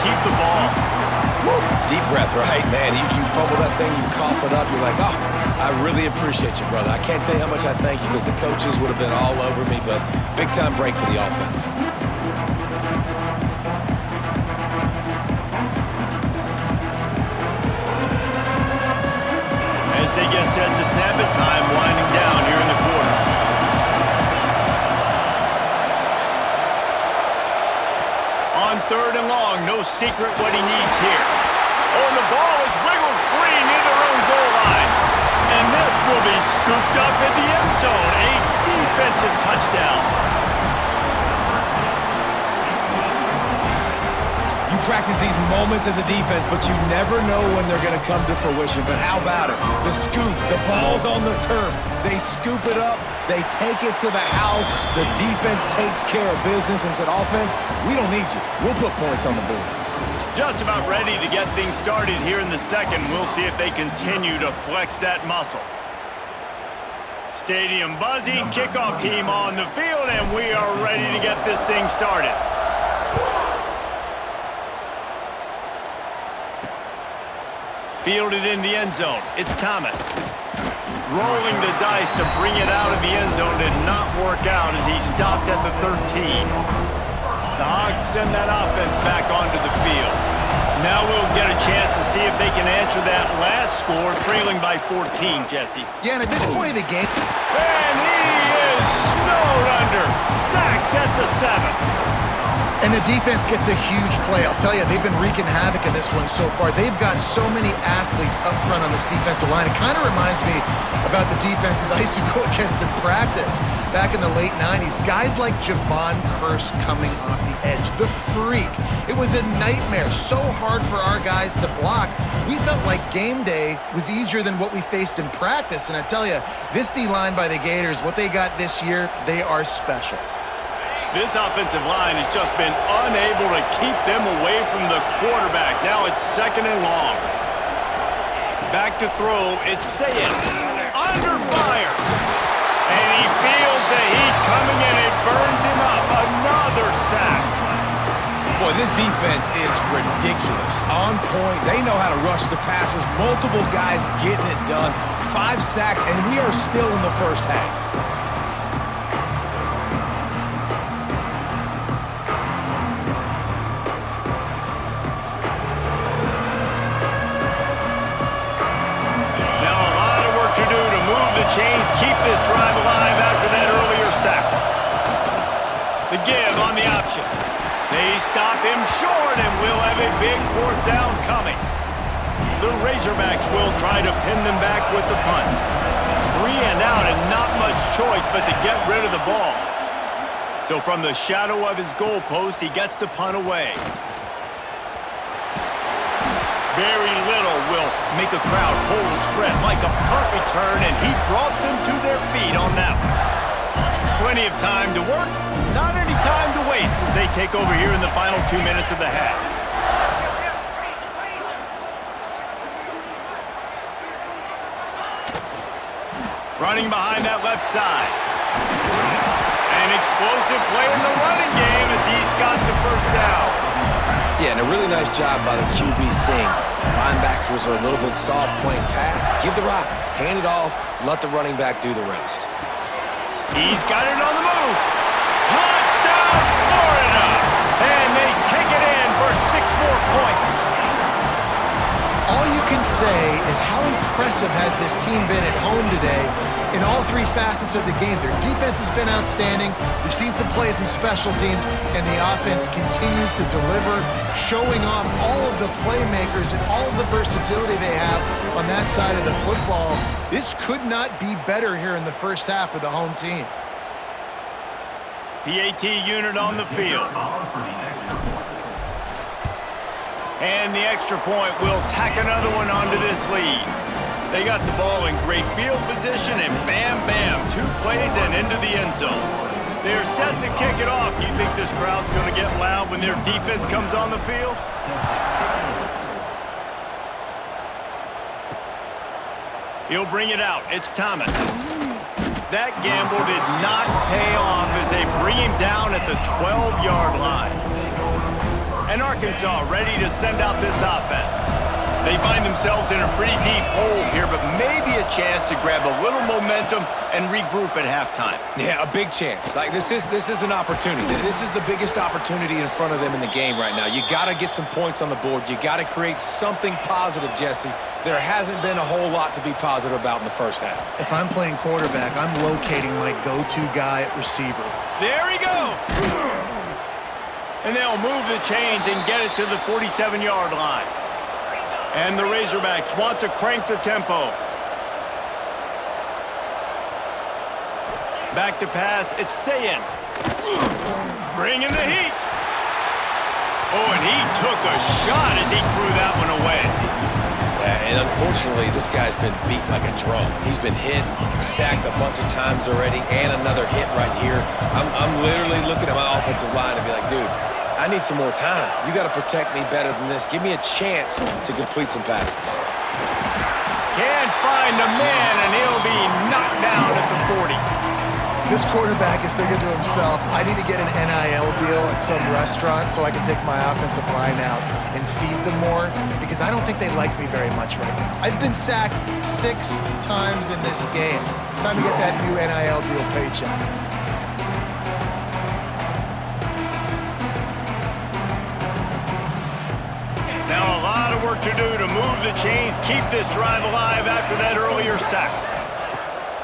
keep the ball. Woo. Deep breath, right, man? You fumble that thing, you cough it up, you're like, oh, I really appreciate you, brother. I can't tell you how much I thank you because the coaches would have been all over me, but big-time break for the offense. As they get set to snap it, time winding down here in the quarter. On 3rd and long, no secret what he needs here. Oh, and the ball is wiggled free near their own goal line. And this will be scooped up in the end zone. A defensive touchdown. You practice these moments as a defense, but you never know when they're going to come to fruition. But how about it? The scoop, the ball's on the turf. They scoop it up. They take it to the house. The defense takes care of business and said, offense, we don't need you. We'll put points on the board. Just about ready to get things started here in the second. We'll see if they continue to flex that muscle. Stadium buzzing, kickoff team on the field, and we are ready to get this thing started. Fielded in the end zone. It's Thomas. Rolling the dice to bring it out of the end zone did not work out as he stopped at the 13. The Hogs send that offense back onto the field. Now we'll get a chance to see if they can answer that last score, trailing by 14, Jesse. Yeah, and at this point of the game... And he is snowed under, sacked at the 7. And the defense gets a huge play. I'll tell you, they've been wreaking havoc in this one so far. They've got so many athletes up front on this defensive line. It kind of reminds me about the defenses I used to go against in practice back in the late 90s. Guys like Javon Curse coming off the edge. The freak. It was a nightmare. So hard for our guys to block. We felt like game day was easier than what we faced in practice. And I tell you, this D-line by the Gators, what they got this year, they are special. This offensive line has just been unable to keep them away from the quarterback. Now it's 2nd and long. Back to throw, it's Sayed. Under fire. And he feels the heat coming and it burns him up. Another sack. Boy, this defense is ridiculous. On point. They know how to rush the passers. Multiple guys getting it done. 5 sacks, and we are still in the first half. Chains keep this drive alive after that earlier sack. The give on the option. They stop him short and we'll have a big 4th down coming. The Razorbacks will try to pin them back with the punt. 3 and out and not much choice but to get rid of the ball. So from the shadow of his goalpost, he gets the punt away. Very little will make a crowd hold its breath like a punt return, and he brought them to their feet on that one. Plenty of time to work, not any time to waste as they take over here in the final 2 minutes of the half. Running behind that left side. An explosive play in the running game as he's got the 1st down. Yeah, and a really nice job by the QB seeing linebackers are a little bit soft playing pass. Give the rock, hand it off, let the running back do the rest. He's got it on the move. Touchdown, Florida! And they take it in for 6 more points. All you can say is how impressive has this team been at home today in all 3 facets of the game. Their defense has been outstanding. We've seen some plays in special teams, and the offense continues to deliver, showing off all of the playmakers and all of the versatility they have on that side of the football. This could not be better here in the first half with the home team. PAT unit on the field. And the extra point will tack another one onto this lead. They got the ball in great field position, and bam, bam, 2 plays and into the end zone. They're set to kick it off. You think this crowd's going to get loud when their defense comes on the field? He'll bring it out. It's Thomas. That gamble did not pay off as they bring him down at the 12-yard line. And Arkansas ready to send out this offense. They find themselves in a pretty deep hole here, but maybe a chance to grab a little momentum and regroup at halftime. Yeah, a big chance. Like this is an opportunity. This is the biggest opportunity in front of them in the game right now. You got to get some points on the board. You got to create something positive, Jesse. There hasn't been a whole lot to be positive about in the first half. If I'm playing quarterback, I'm locating my go-to guy at receiver. There he goes. And they'll move the chains and get it to the 47-yard line. And the Razorbacks want to crank the tempo. Back to pass, it's Sayin. Bringing the heat. Oh, and he took a shot as he threw that one away. Yeah, and unfortunately, this guy's been beat like a drum. He's been hit, sacked a bunch of times already, and another hit right here. I'm literally looking at my offensive line and be like, dude, I need some more time. You got to protect me better than this. Give me a chance to complete some passes. Can't find a man, and he'll be knocked down at the 40. This quarterback is thinking to himself, I need to get an NIL deal at some restaurant so I can take my offensive line out and feed them more, because I don't think they like me very much right now. I've been sacked 6 times in this game. It's time to get that new NIL deal paycheck. Now a lot of work to do to move the chains, keep this drive alive after that earlier sack.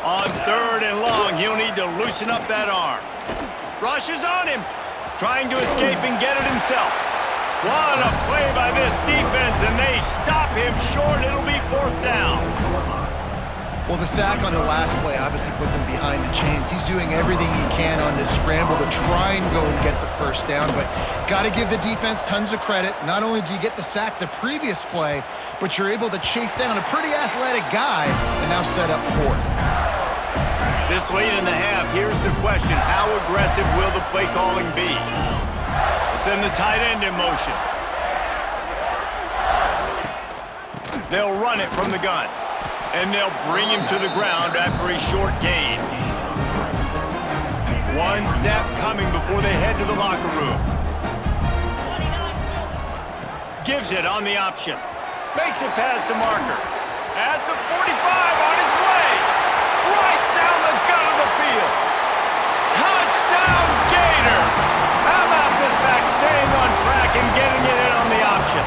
On 3rd and long, he'll need to loosen up that arm. Rush is on him, trying to escape and get it himself. What a play by this defense, and they stop him short. It'll be 4th down. Well, the sack on the last play obviously put them behind the chains. He's doing everything he can on this scramble to try and go and get the first down, but got to give the defense tons of credit. Not only do you get the sack the previous play, but you're able to chase down a pretty athletic guy and now set up 4th. This late in the half, here's the question. How aggressive will the play calling be? Let's send the tight end in motion. They'll run it from the gun, and they'll bring him to the ground after a short gain. One snap coming before they head to the locker room. Gives it on the option. Makes it past the marker. At the 45, on its way. Right down the gut of the field. Touchdown, Gators! How about this back staying on track and getting it in on the option?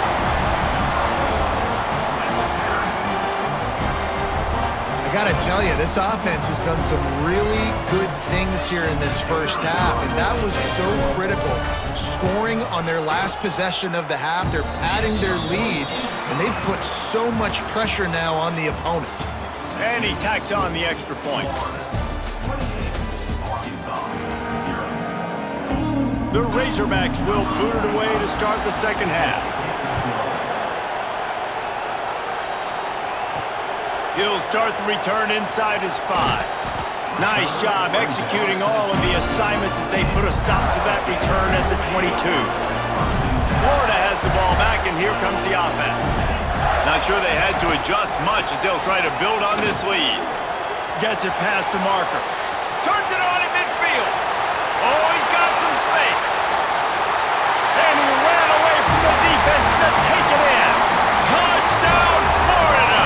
I gotta tell you, this offense has done some really good things here in this first half, and that was so critical. Scoring on their last possession of the half, they're padding their lead, and they've put so much pressure now on the opponent. And he tacks on the extra point. The Razorbacks will boot it away to start the second half. He'll start the return inside his 5. Nice job executing all of the assignments as they put a stop to that return at the 22. Florida has the ball back, and here comes the offense. Not sure they had to adjust much as they'll try to build on this lead. Gets it past the marker. Turns it on in midfield. Oh, he's got some space. And he ran away from the defense to take it in. Touchdown, Florida!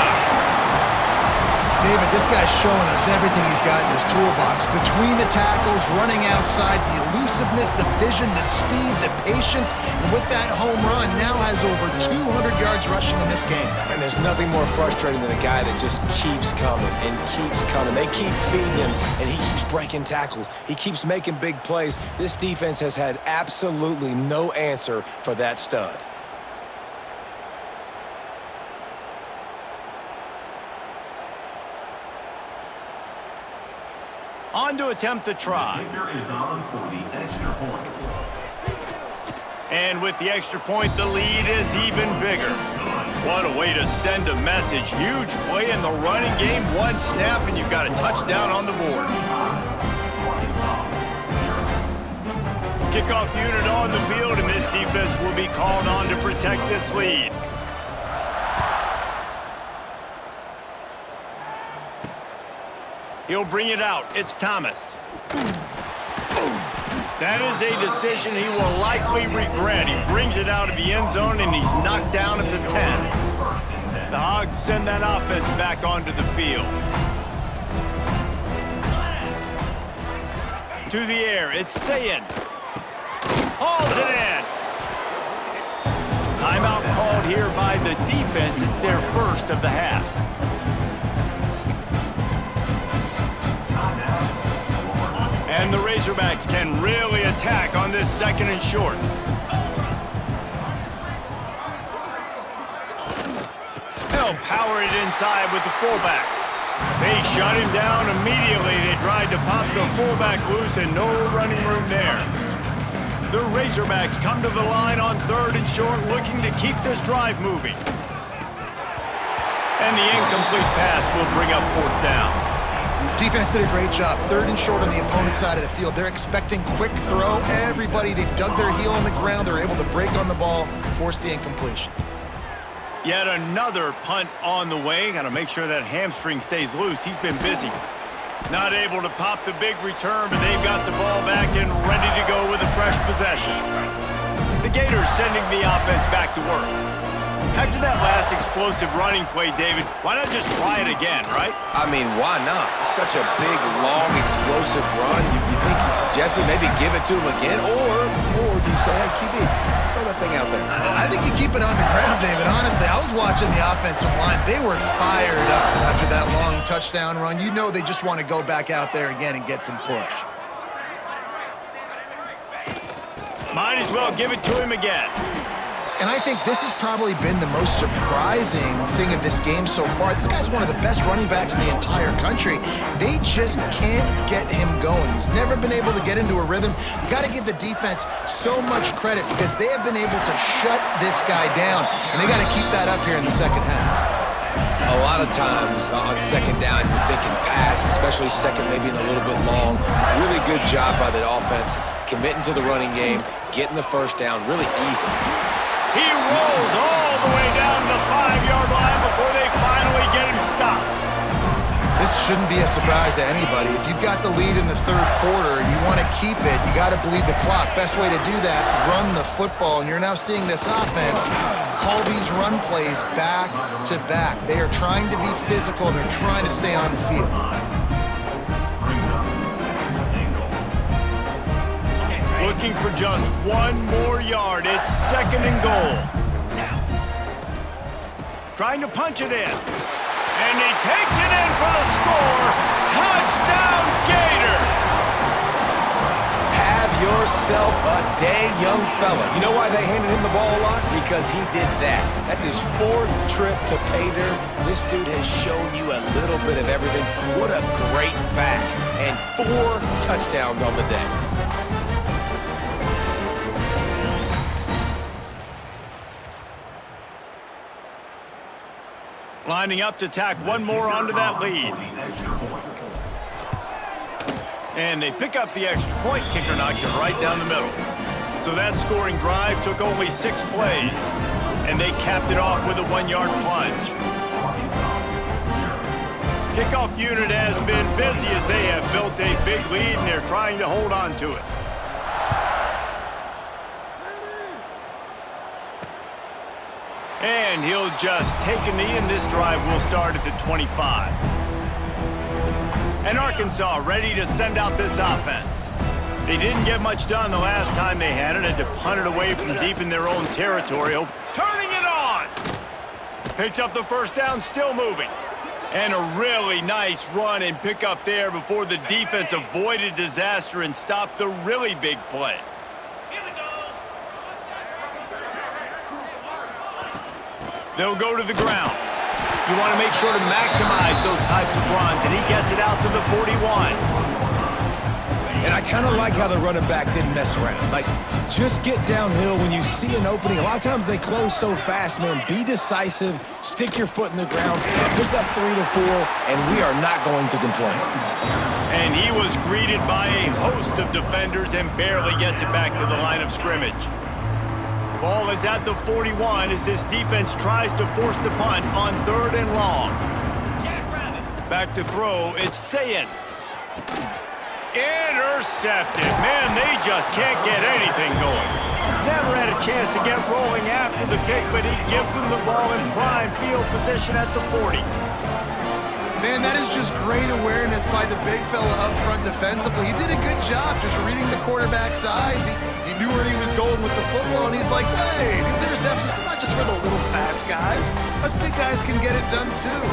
David, this guy's showing us everything he's got in his toolbox. Between the tackles, running outside, the elusiveness, the vision, the speed, the patience, and with that home run, now has over 200 yards rushing in this game. And there's nothing more frustrating than a guy that just keeps coming and keeps coming. They keep feeding him, and he keeps breaking tackles. He keeps making big plays. This defense has had absolutely no answer for that stud. On to attempt the try. And with the extra point, the lead is even bigger. What a way to send a message. Huge play in the running game. One snap, and you've got a touchdown on the board. Kickoff unit on the field, and this defense will be called on to protect this lead. He'll bring it out. It's Thomas. That is a decision he will likely regret. He brings it out of the end zone, and he's knocked down at the 10. The Hogs send that offense back onto the field. To the air, it's Sayin. Hauls it in. Timeout called here by the defense. It's their first of the half. And the Razorbacks can really attack on this second and short. They'll power it inside with the fullback. They shut him down immediately. They tried to pop the fullback loose and no running room there. The Razorbacks come to the line on third and short, looking to keep this drive moving. And the incomplete pass will bring up fourth down. Defense did a great job. Third and short on the opponent's side of the field. They're expecting quick throw. Everybody, they dug their heel on the ground. They're able to break on the ball, force the incompletion. Yet another punt on the way. Got to make sure that hamstring stays loose. He's been busy. Not able to pop the big return, but they've got the ball back and ready to go with a fresh possession. The Gators sending the offense back to work. After that last explosive running play, David, why not just try it again, right? I mean, why not? Such a big, long, explosive run. You think, Jesse, maybe give it to him again? Or do you say, hey, QB, throw that thing out there? I think you keep it on the ground, David. Honestly, I was watching the offensive line. They were fired up after that long touchdown run. You know they just want to go back out there again and get some push. Might as well give it to him again. And I think this has probably been the most surprising thing of this game so far. This guy's one of the best running backs in the entire country. They just can't get him going. He's never been able to get into a rhythm. You got to give the defense so much credit because they have been able to shut this guy down, and they got to keep that up here in the second half. A lot of times on second down, you're thinking pass, especially second, maybe in a little bit long. Really good job by the offense, committing to the running game, getting the first down really easy. He rolls all the way down the 5-yard line before they finally get him stopped. This shouldn't be a surprise to anybody. If you've got the lead in the third quarter and you want to keep it, you got to bleed the clock. Best way to do that, run the football. And you're now seeing this offense call these run plays back to back. They are trying to be physical. They're trying to stay on the field. Looking for just one more yard. It's second and goal. Trying to punch it in. And he takes it in for the score. Touchdown, Gators! Have yourself a day, young fella. You know why they handed him the ball a lot? Because he did that. That's his fourth trip to pay dirt. This dude has shown you a little bit of everything. What a great back. And 4 touchdowns on the day. Lining up to tack one more onto that lead. And they pick up the extra point. Kicker knocked it right down the middle. So that scoring drive took only 6 plays. And they capped it off with a 1-yard plunge. Kickoff unit has been busy as they have built a big lead and they're trying to hold on to it. And he'll just take a knee, and this drive will start at the 25. And Arkansas ready to send out this offense. They didn't get much done the last time they had it, had to punt it away from deep in their own territory. Turning it on! Picks up the first down, still moving. And a really nice run and pick up there before the defense avoided disaster and stopped the really big play. They'll go to the ground. You want to make sure to maximize those types of runs, and he gets it out to the 41. And I kind of like how the running back didn't mess around. Like, just get downhill when you see an opening. A lot of times they close so fast, man. Be decisive, stick your foot in the ground, pick up 3 to 4, and we are not going to complain. And he was greeted by a host of defenders and barely gets it back to the line of scrimmage. Ball is at the 41 as this defense tries to force the punt on 3rd and long. Back to throw, it's Sayin. Intercepted. Man, they just can't get anything going. Never had a chance to get rolling after the pick, but he gives them the ball in prime field position at the 40. Man, that is just great awareness by the big fella up front defensively. He did a good job just reading the quarterback's eyes. He knew where he was going with the football, and he's like, hey, these interceptions, they're not just for the little fast guys. Us big guys can get it done too.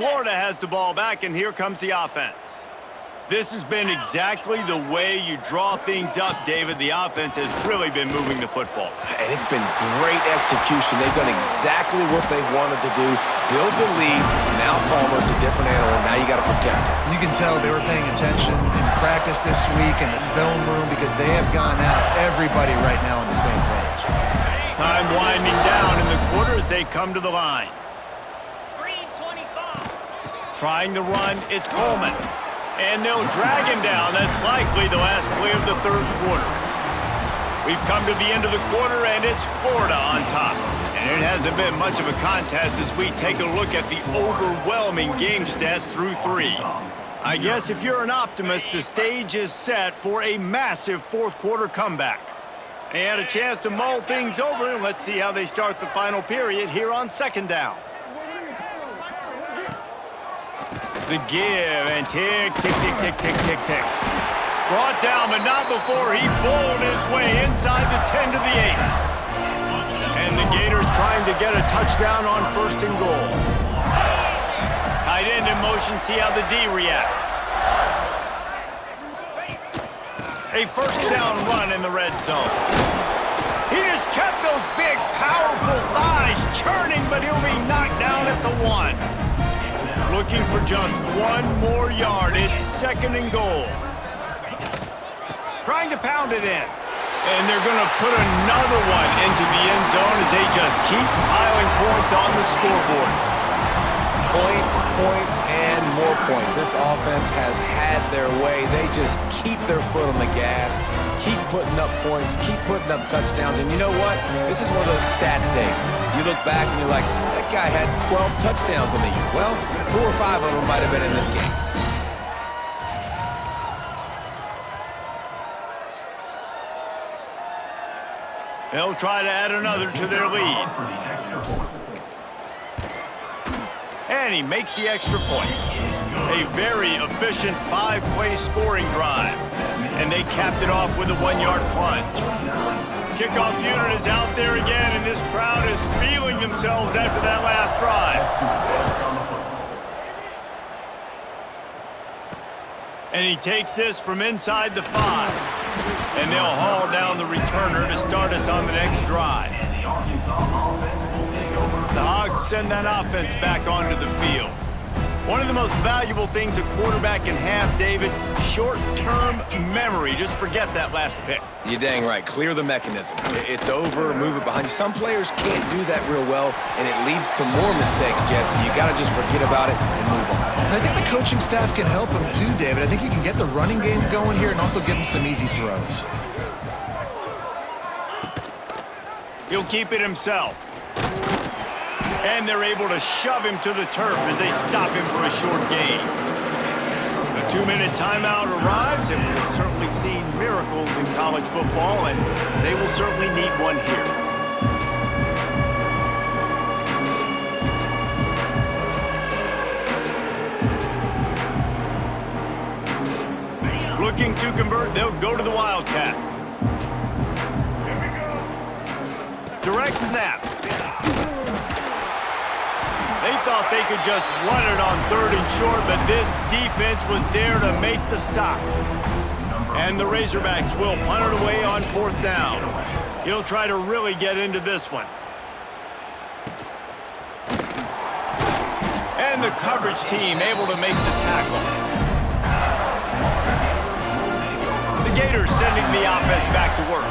Florida has the ball back, and here comes the offense. This has been exactly the way you draw things up, David. The offense has really been moving the football. And it's been great execution. They've done exactly what they've wanted to do. Build the lead. Now Palmer's a different animal. Now you got to protect it. You can tell they were paying attention in practice this week in the film room because they have gone out everybody right now on the same page. Time winding down in the quarter as they come to the line. Trying to run, it's Coleman. And they'll drag him down. That's likely the last play of the third quarter. We've come to the end of the quarter, and it's Florida on top. And it hasn't been much of a contest as we take a look at the overwhelming game stats through 3. I guess if you're an optimist, the stage is set for a massive fourth quarter comeback. They had a chance to mull things over, and let's see how they start the final period here on second down. The give, and tick, tick, tick, tick, tick, tick, tick. Brought down, but not before he bowled his way inside the 10 to the 8. And the Gators trying to get a touchdown on first and goal. Tight end in motion, see how the D reacts. A first down run in the red zone. He just kept those big, powerful thighs churning, but he'll be knocked down at the 1. Looking for just one more yard. It's second and goal. Trying to pound it in. And they're going to put another one into the end zone as they just keep piling points on the scoreboard. Points, points, and more points. This offense has had their way. They just keep their foot on the gas, keep putting up points, keep putting up touchdowns. And you know what? This is one of those stats days. You look back and you're like, that guy had 12 touchdowns in the year. Well, 4 or 5 of them might have been in this game. They'll try to add another to their lead. And he makes the extra point. A very efficient 5-play scoring drive. And they capped it off with a 1-yard plunge. Kickoff unit is out there again, and this crowd is feeling themselves after that last drive. And he takes this from inside the 5. And they'll haul down the returner to start us on the next drive. The Hogs send that offense back onto the field. One of the most valuable things a quarterback can have, David, short-term memory. Just forget that last pick. You're dang right. Clear the mechanism. It's over, move it behind you. Some players can't do that real well, and it leads to more mistakes, Jesse. You got to just forget about it and move on. And I think the coaching staff can help him too, David. I think you can get the running game going here and also give him some easy throws. He'll keep it himself. And they're able to shove him to the turf as they stop him for a short gain. The 2-minute timeout arrives, and we've certainly seen miracles in college football, and they will certainly need one here. Looking to convert, they'll go to the Wildcat. Direct snap. They thought they could just run it on 3rd and short, but this defense was there to make the stop. And the Razorbacks will punt it away on 4th down. He'll try to really get into this one. And the coverage team able to make the tackle. The Gators sending the offense back to work.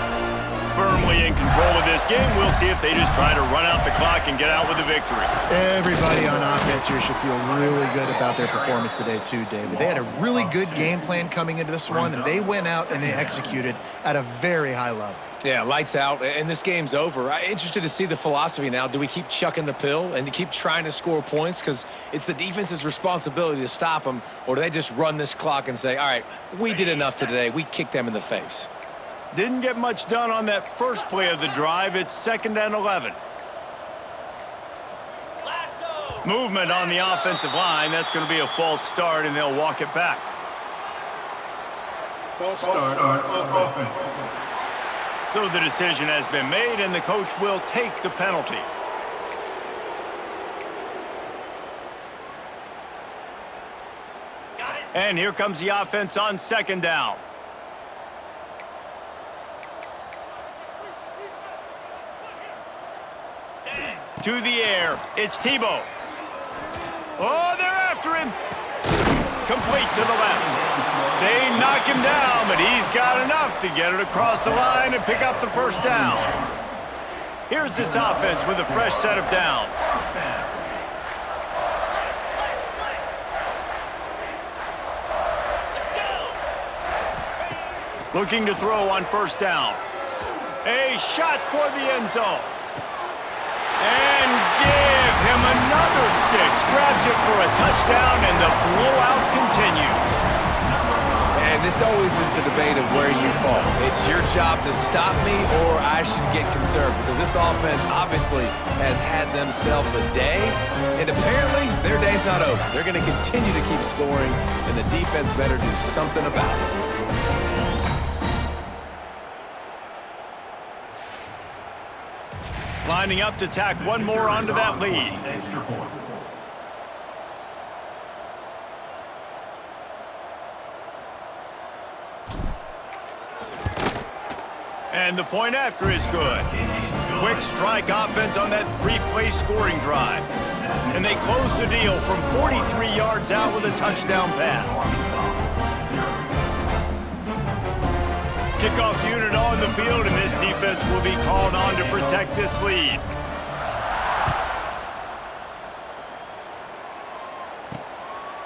firmly in control of this game. We'll see if they just try to run out the clock and get out with a victory. Everybody on offense here should feel really good about their performance today too, David. They had a really good game plan coming into this one, and they went out and they executed at a very high level. Yeah, lights out, and this game's over. I'm interested to see the philosophy now. Do we keep chucking the pill and keep trying to score points because it's the defense's responsibility to stop them, or do they just run this clock and say, all right, we did enough today. We kicked them in the face. Didn't get much done on that first play of the drive. It's 2nd and 11. Movement on the offensive line. That's going to be a false start, and they'll walk it back. False start on offense. So the decision has been made, and the coach will take the penalty. And here comes the offense on 2nd down. To the air, it's Tebow. Oh, they're after him. Complete to the left. They knock him down, but he's got enough to get it across the line and pick up the first down. Here's this offense with a fresh set of downs. Looking to throw on 1st down. A shot toward the end zone. And give him another 6. Grabs it for a touchdown, and the blowout continues. And this always is the debate of where you fall. It's your job to stop me, or I should get conserved, because this offense obviously has had themselves a day, and apparently their day's not over. They're going to continue to keep scoring, and the defense better do something about it. Lining up to tack one more onto that lead. And the point after is good. Quick strike offense on that 3-play scoring drive. And they close the deal from 43 yards out with a touchdown pass. Kickoff unit on the field, and this defense will be called on to protect this lead.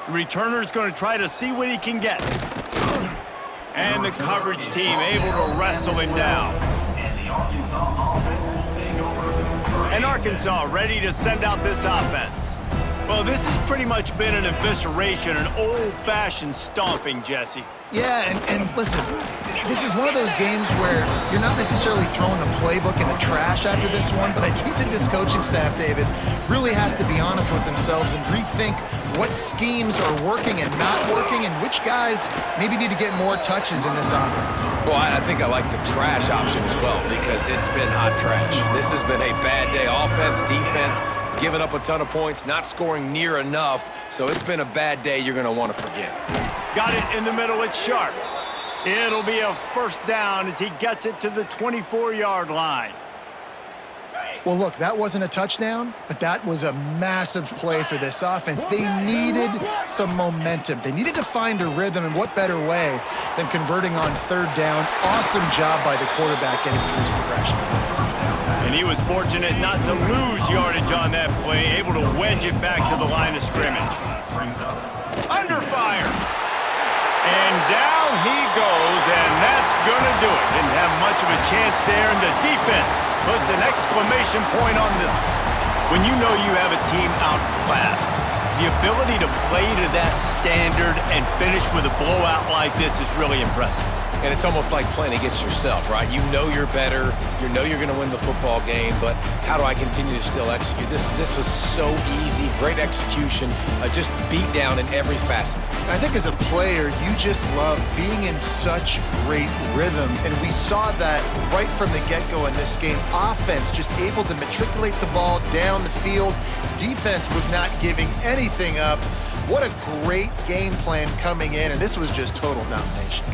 The returner's going to try to see what he can get. And the coverage team able to wrestle him down. And Arkansas ready to send out this offense. Well, this has pretty much been an evisceration, an old-fashioned stomping, Jesse. Yeah, and listen, this is one of those games where you're not necessarily throwing the playbook in the trash after this one, but I do think this coaching staff, David, really has to be honest with themselves and rethink what schemes are working and not working and which guys maybe need to get more touches in this offense. Well, I think I like the trash option as well, because it's been hot trash. This has been a bad day. Offense, defense, giving up a ton of points, not scoring near enough, so it's been a bad day you're going to want to forget. Got it in the middle, it's Sharp. It'll be a 1st down as he gets it to the 24-yard line. Well, look, that wasn't a touchdown, but that was a massive play for this offense. They needed some momentum. They needed to find a rhythm, and what better way than converting on 3rd down. Awesome job by the quarterback getting through his progression. And he was fortunate not to lose yardage on that play, able to wedge it back to the line of scrimmage. Under fire. And down he goes, and that's going to do it. Didn't have much of a chance there, and the defense puts an exclamation point on this. When you know you have a team outclassed, the ability to play to that standard and finish with a blowout like this is really impressive. And it's almost like playing against yourself, right? You know you're better. You know you're going to win the football game, but how do I continue to still execute? This was so easy, great execution, just beat down in every facet. I think as a player, you just love being in such great rhythm, and we saw that right from the get-go in this game. Offense just able to matriculate the ball down the field. Defense was not giving anything up. What a great game plan coming in, and this was just total domination.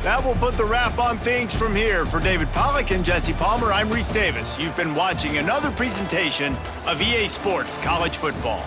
That will put the wrap on things from here. For David Pollack and Jesse Palmer, I'm Reese Davis. You've been watching another presentation of EA Sports College Football.